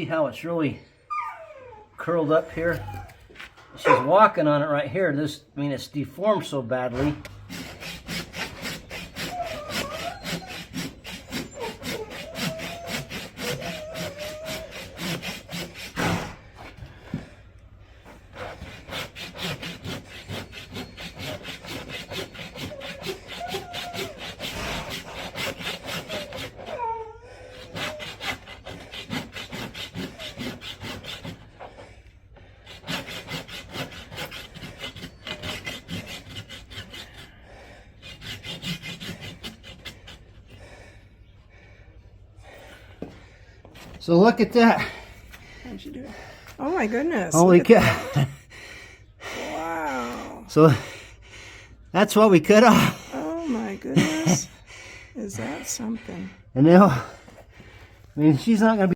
See how it's really curled up here? She's walking on it right here. This, I mean, it's deformed so badly. So look at that. How'd you do it? Oh my goodness. Holy cow. Wow. So that's what we cut off. Oh my goodness. Is that something? And now, I mean, she's not going to be